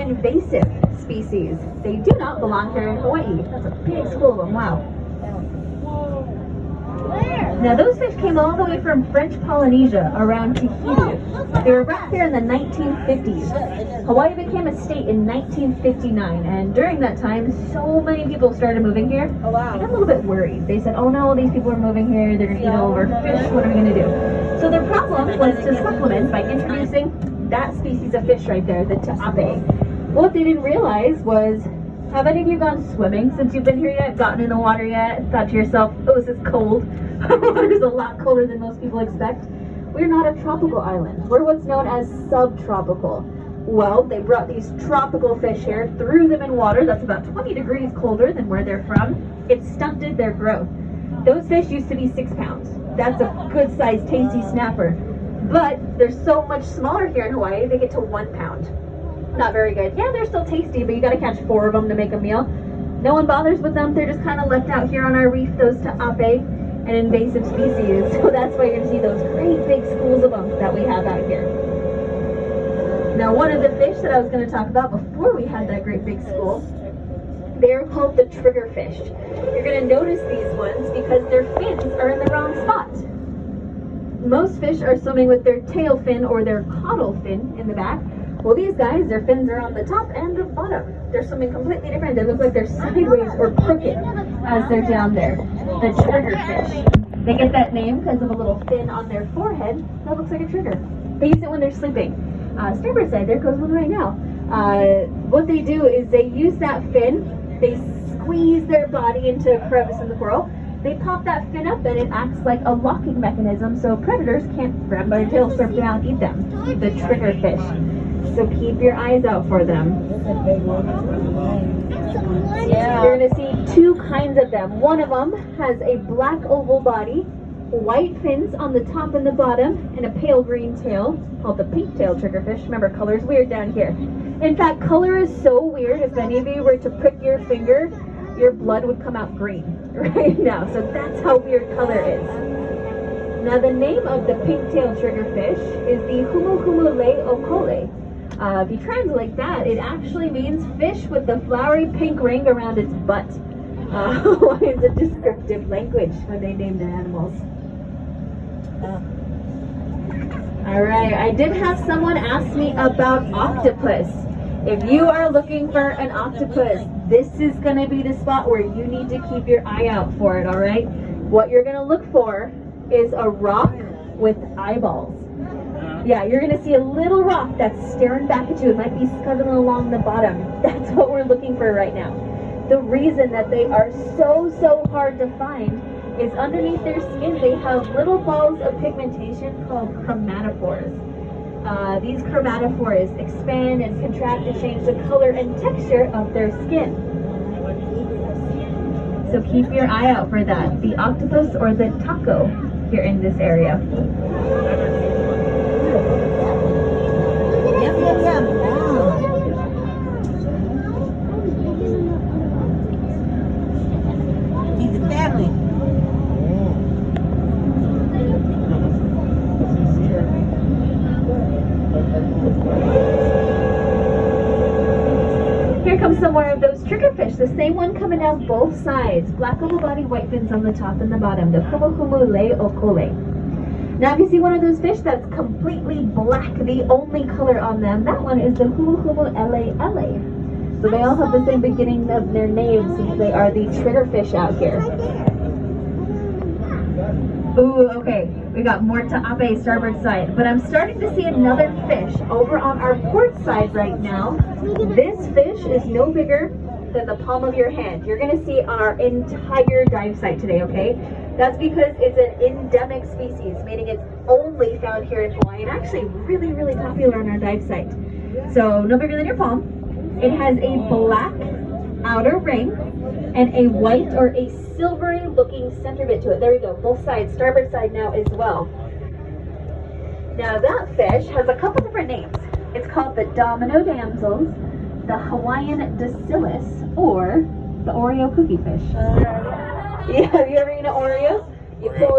invasive species. They do not belong here in Hawaii. That's a big school of them, wow. Now those fish came all the way from French Polynesia around Tahiti. They were brought here in the 1950s. Hawaii became a state in 1959, and during that time, so many people started moving here. Oh, wow. I got a little bit worried. They said, oh no, these people are moving here, they're gonna eat all of our fish, what are we gonna do? So their problem was to supplement by introducing that species of fish right there, the ta'ape. What they didn't realize was, have any of you gone swimming since you've been here yet? Gotten in the water yet? Thought to yourself, oh, this is cold. Our water is a lot colder than most people expect. We're not a tropical island. We're what's known as subtropical. Well, they brought these tropical fish here, threw them in water that's about 20 degrees colder than where they're from. It stunted their growth. Those fish used to be 6 pounds. That's a good sized, tasty snapper. But they're so much smaller here in Hawaii, they get to 1 pound. Not very good. Yeah, they're still tasty, but you gotta catch 4 of them to make a meal. No one bothers with them. They're just kind of left out here on our reef, those ta'ape, an invasive species. So that's why you're gonna see those great big schools of them that we have out here. Now, one of the fish that I was gonna talk about before we had that great big school, they're called the triggerfish. You're gonna notice these ones because their fins are in the wrong spot. Most fish are swimming with their tail fin or their caudal fin in the back. Well, these guys, their fins are on the top and the bottom. They're swimming completely different. They look like they're sideways or crooked as they're down there. The triggerfish. They get that name because of a little fin on their forehead that looks like a trigger. They use it when they're sleeping. Starboard side, there goes one right now. What they do is they use that fin, they squeeze their body into a crevice in the coral, they pop that fin up and it acts like a locking mechanism so predators can't grab by their tail, surf down, and eat them. The triggerfish. So keep your eyes out for them. Yeah. You're going to see 2 kinds of them. One of them has a black oval body, white fins on the top and the bottom, and a pale green tail called the pink-tailed triggerfish. Remember, color is weird down here. In fact, color is so weird, if any of you were to prick your finger, your blood would come out green right now. So that's how weird color is. Now, the name of the pink-tailed triggerfish is the Humuhumule okole. If you translate that, it actually means fish with the flowery pink ring around its butt. It's a descriptive language when they name their animals. All right, I did have someone ask me about octopus. If you are looking for an octopus, this is going to be the spot where you need to keep your eye out for it, all right? What you're going to look for is a rock with eyeballs. Yeah, you're going to see a little rock that's staring back at you. It might be scuttling along the bottom. That's what we're looking for right now. The reason that they are so hard to find is underneath their skin they have little balls of pigmentation called chromatophores. These chromatophores expand and contract to change the color and texture of their skin. So keep your eye out for that. The octopus or the taco here in this area. He's a family. Here comes some more of those triggerfish. The same one coming down both sides. Black oval body, white fins on the top and the bottom. The Humuhumule okole. Now if you see one of those fish that's completely black, the only color on them, that one is the Humuhumule. So they all have the same beginning of their names since they are the triggerfish out here. Ooh, okay, we got more ta'ape starboard side, but I'm starting to see another fish over on our port side right now. This fish is no bigger than the palm of your hand. You're gonna see it on our entire dive site today, okay? That's because it's an endemic species, meaning it's only found here in Hawaii and actually really popular on our dive site. So no bigger than your palm. It has a black outer ring and a white or a silvery looking center bit to it. There we go, both sides, starboard side now as well. Now that fish has a couple different names. It's called the domino damsels, the Hawaiian dacilus, or the Oreo cookie fish. Yeah, have you ever eaten an Oreo? You pull